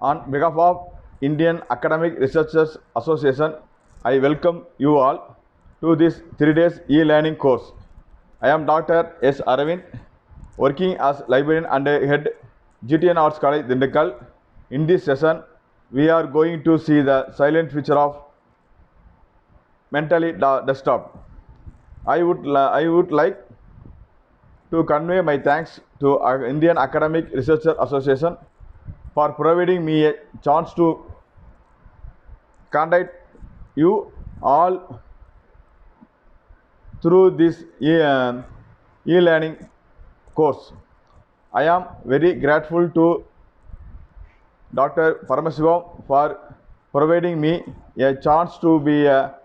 On behalf of Indian Academic Researchers Association, I welcome you all to this 3 days e-learning course. I am Dr. S. Aravind, working as librarian and head GTN Arts College, Dindigul. In this session, we are going to see the silent feature of Mentally desktop. I would like to convey my thanks to Indian Academic Researchers Association for providing me a chance to contact you all through this e-learning course. I am very grateful to Dr. Paramasivam for providing me a chance to be a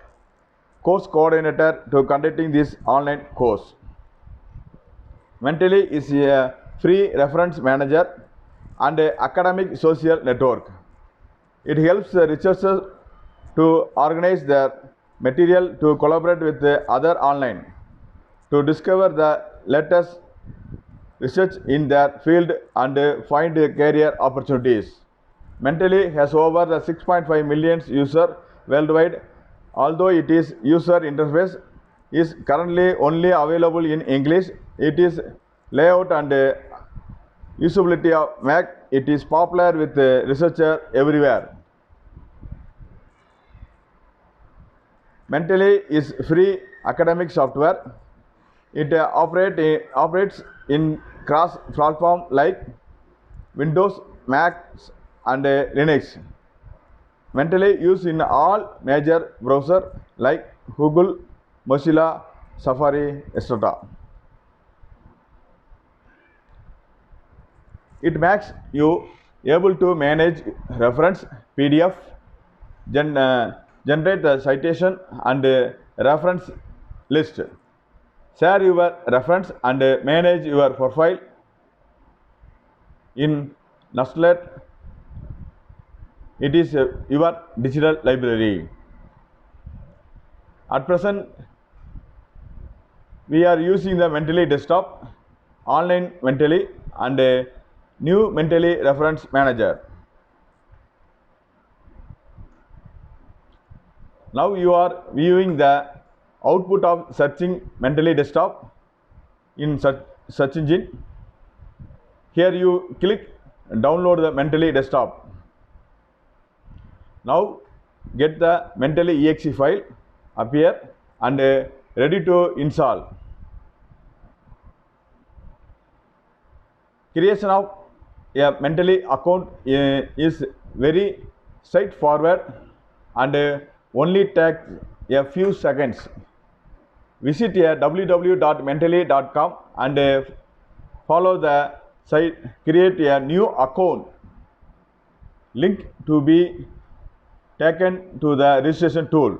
course coordinator to conducting this online course. Mentally is a free reference manager and academic social network. It helps the researchers to organize their material, to collaborate with the other online, to discover the latest research in their field and find career opportunities. Mentally has over the 6.5 million users worldwide. Although it is user interface is currently only available in English, it is layout and usability of Mac. It is popular with researcher everywhere. Mentally is free academic software. It operates in cross-platform like Windows, Mac and Linux. Mentally used in all major browsers like Google, Mozilla, Safari, etc. It makes you able to manage reference, PDF, generate the citation and reference list, share your reference and manage your profile in Nestlet. It is your digital library. At present, we are using the Mentally desktop, online Mentally and new Mentally reference manager. Now you are viewing the output of searching Mentally desktop in search engine. Here you click download the Mentally desktop. Now get the Mentally exe file appear and ready to install. Creation of a Mentally account is very straightforward and only takes a few seconds. Visit www.mentally.com and follow the site. Create a new account. Link to be taken to the registration tool.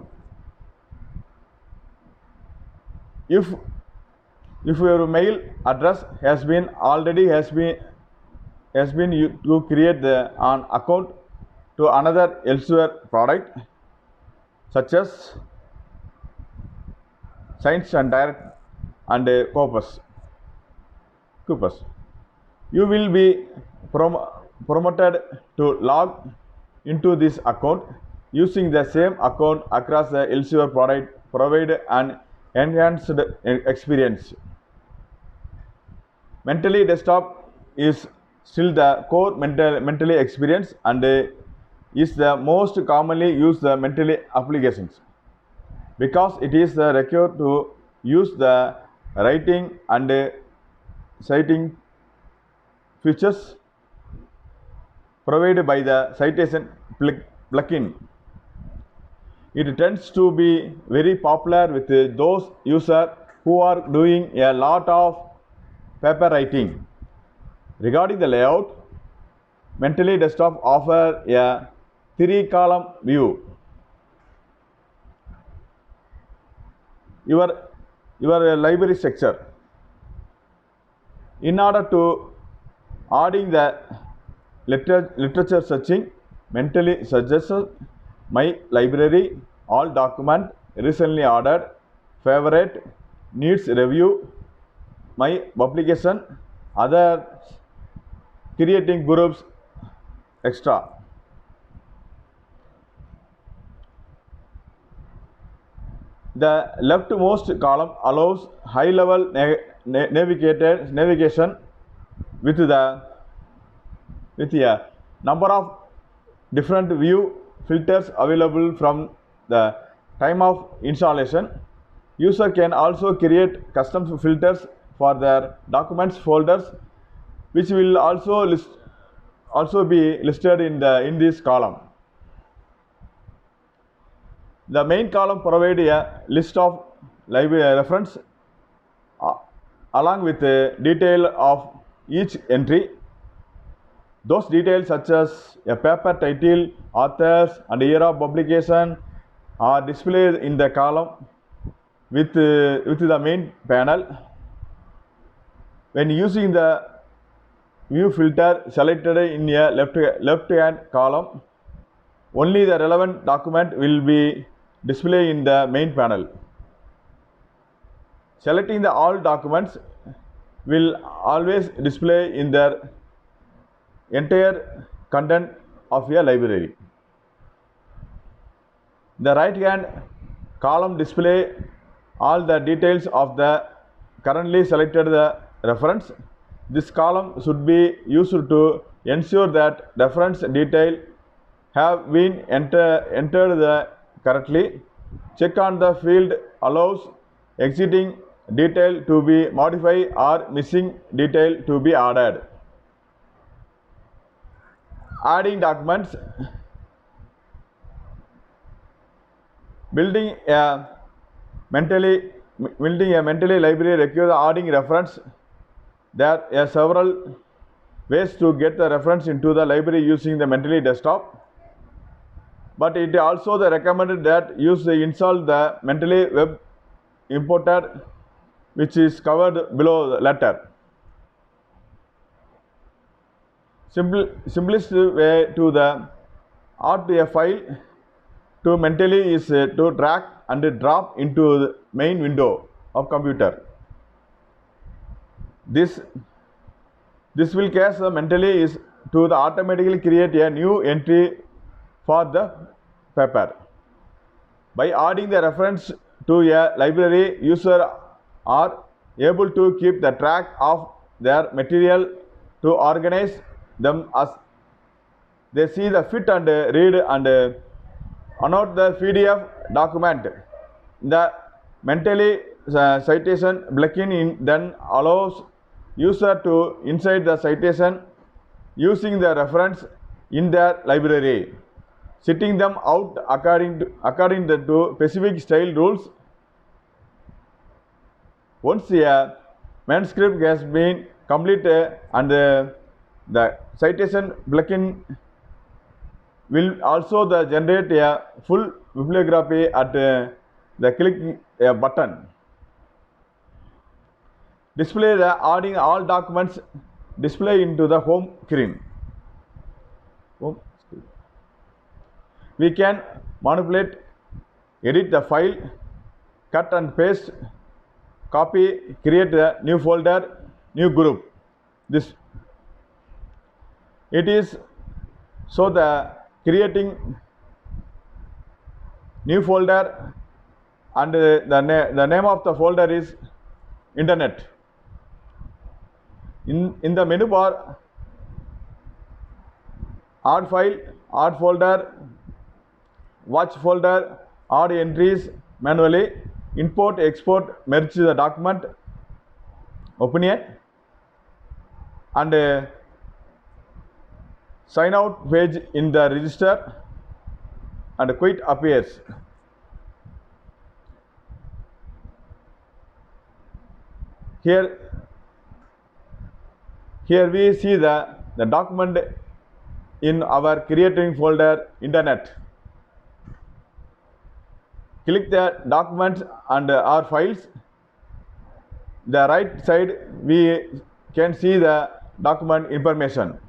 If your mail address has been to create an account to another Elsewhere product such as Science and Direct and Corpus. You will be promoted to log into this account using the same account across the Elsewhere product, provide an enhanced experience. Mentally desktop is still the core Mentally experience and is the most commonly used Mentally applications because it is required to use the writing and citing features provided by the citation plugin. It tends to be very popular with those users who are doing a lot of paper writing. Regarding the layout, Mentally desktop offers a 3-column view. Your library structure. In order to adding the literature searching, Mentally suggests my library, all document, recently ordered, favorite, needs review, my publication, other creating groups, extra. The leftmost column allows high-level navigation with a number of different view filters available from the time of installation. User can also create custom filters for their documents folders, which will also be listed in this column. The main column provides a list of library reference along with a detail of each entry. Those details such as a paper title, authors and year of publication are displayed in the column with the main panel. When using the view filter selected in a left-hand column, only the relevant document will be displayed in the main panel. Selecting the all documents will always display in their entire content of a library. The right hand column display all the details of the currently selected reference. This column should be used to ensure that reference detail have been entered correctly. Check on the field allows existing detail to be modified or missing detail to be added. Adding documents. Building a mentally library requires adding reference. There are several ways to get the reference into the library using the Mentally desktop, but it also recommended that use install the Mentally web importer, which is covered below the letter. Simplest way to add a file to Mentally is to drag and drop into the main window of computer. This will cause the Mentally is to automatically create a new entry for the paper. By adding the reference to a library, users are able to keep the track of their material to organize them as they see the fit and read and annotate the PDF document. The Mentally citation blocking then allows user to insert the citation using the reference in their library, setting them out according to specific style rules. Once a manuscript has been completed and the citation blocking will also generate a full bibliography at the click a button. Display the adding all documents display into the home screen. We can manipulate, edit the file, cut and paste, copy, create a new folder, new group. This it is so the creating new folder and the name of the folder is internet. In the menu bar, add file, add folder, watch folder, add entries manually, import, export, merge the document, open it, and sign out page in the register and quit appears. Here we see the document in our creating folder internet. Click the documents and our files. The right side we can see the document information.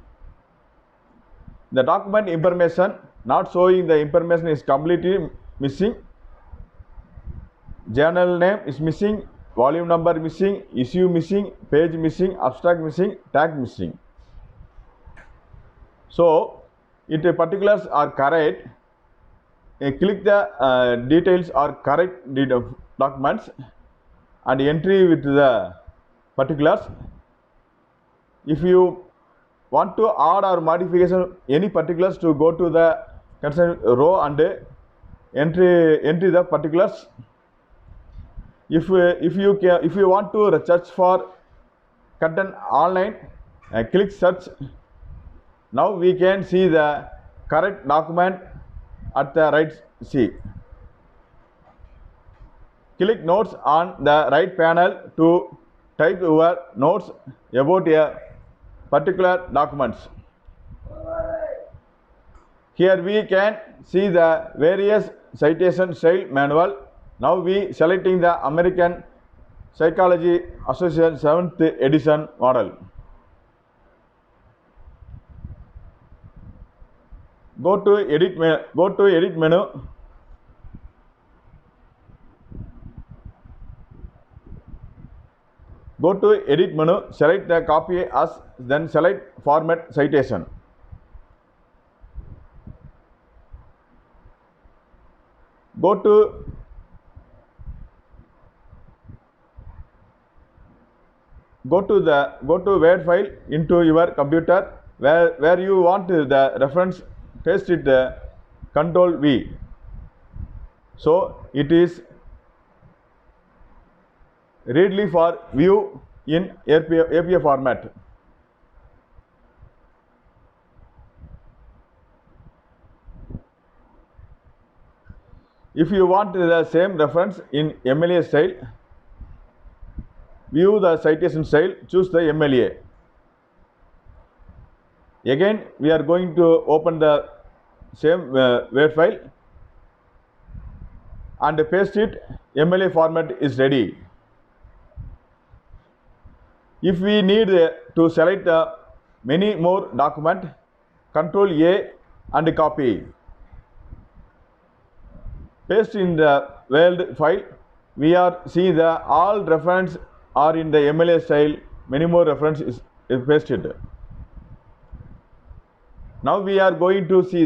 The document information not showing the information is completely missing. Journal name is missing, volume number missing, issue missing, page missing, abstract missing, tag missing. So, if the particulars are correct, click the details or correct documents and entry with the particulars. If you want to add or modification any particulars, to go to the concerned row and entry the particulars. If you want to search for content online, click search. Now we can see the correct document at the right see. Click notes on the right panel to type your notes about a particular documents. Here we can see the various citation style manual. Now we selecting the American Psychology Association 7th edition model. Go to edit menu. Go to edit menu, select the copy as, then select format citation. Go to Word file into your computer, where you want the reference, paste it Control V. So it is readily for view in APA format. If you want the same reference in MLA style, view the citation style, choose the MLA. Again we are going to open the same Word file and paste it. MLA format is ready. If we need to select many more document, Control A and copy. Paste in the Word file. We are seeing the all reference are in the MLA style. Many more reference is pasted. Now we are going to see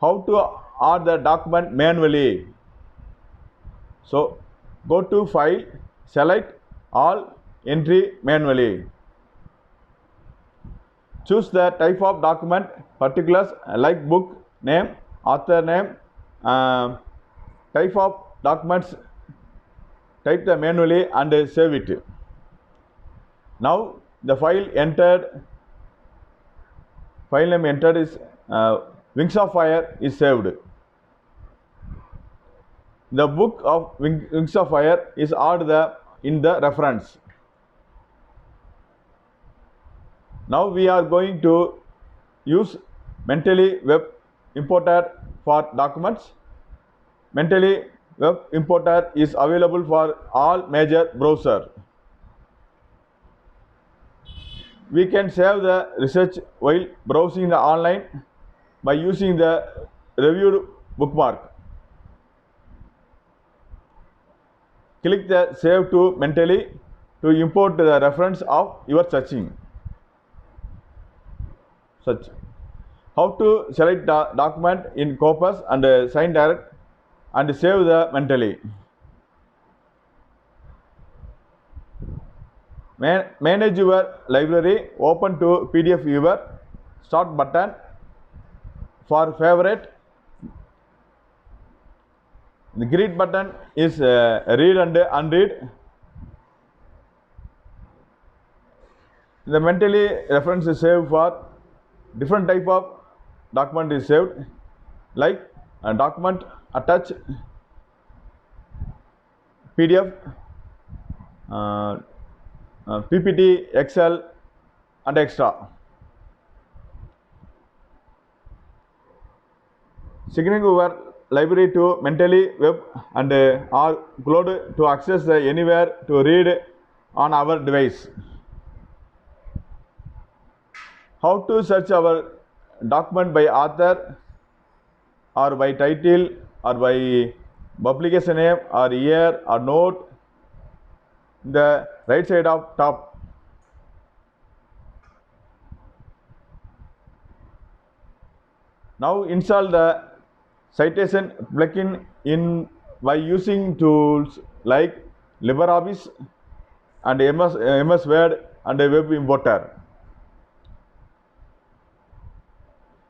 how to add the document manually. So go to File, select All, Entry Manually. Choose the type of document, particulars like book name, author name, type of documents, type the manually and save it. Now the file name entered is Wings of Fire is saved. The book of Wings of Fire is added in the reference. Now we are going to use Mentally Web Importer for documents. Mentally Web Importer is available for all major browsers. We can save the research while browsing the online by using the reviewed bookmark. Click the Save to Mentally to import the reference of your searching. Search. How to select the document in Corpus and Sign Direct and save the Mentally. Manage your library. Open to PDF viewer. Start button. For favorite, the grid button is read and unread. The Mentally reference is saved for different type of document is saved, like a document attach, PDF, PPT, Excel and extra. Signing your library to Mentally Web and or cloud to access anywhere to read on our device. How to search our document by author or by title or by publication name or year or note. The right side of top. Now install the citation plugin in by using tools like LibreOffice and MS Word and a web importer.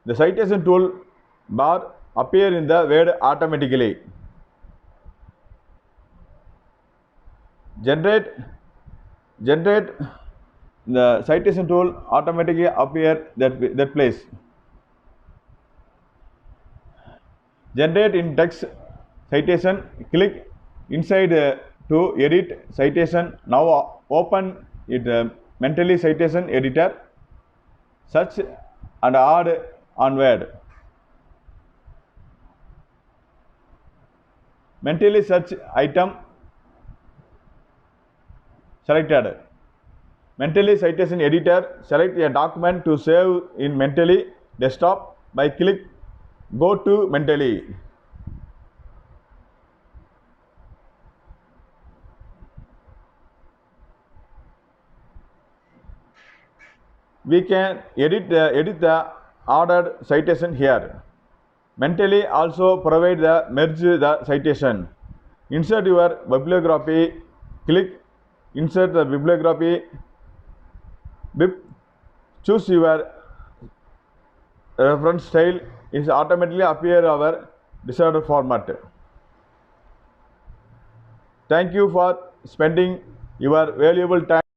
The citation tool bar appear in the Word automatically. Generate the citation tool automatically appear that place. Generate in text citation, click inside to edit citation. Now open it mentally citation editor, search and add on Word. Mentally search item selected. Mentally citation editor, select a document to save in mentally desktop by click go to mentally. We can edit the ordered citation here. Mentally also provide the merge the citation. Insert your bibliography, click insert the bibliography, choose your reference style, is automatically appear our desired format. Thank you for spending your valuable time.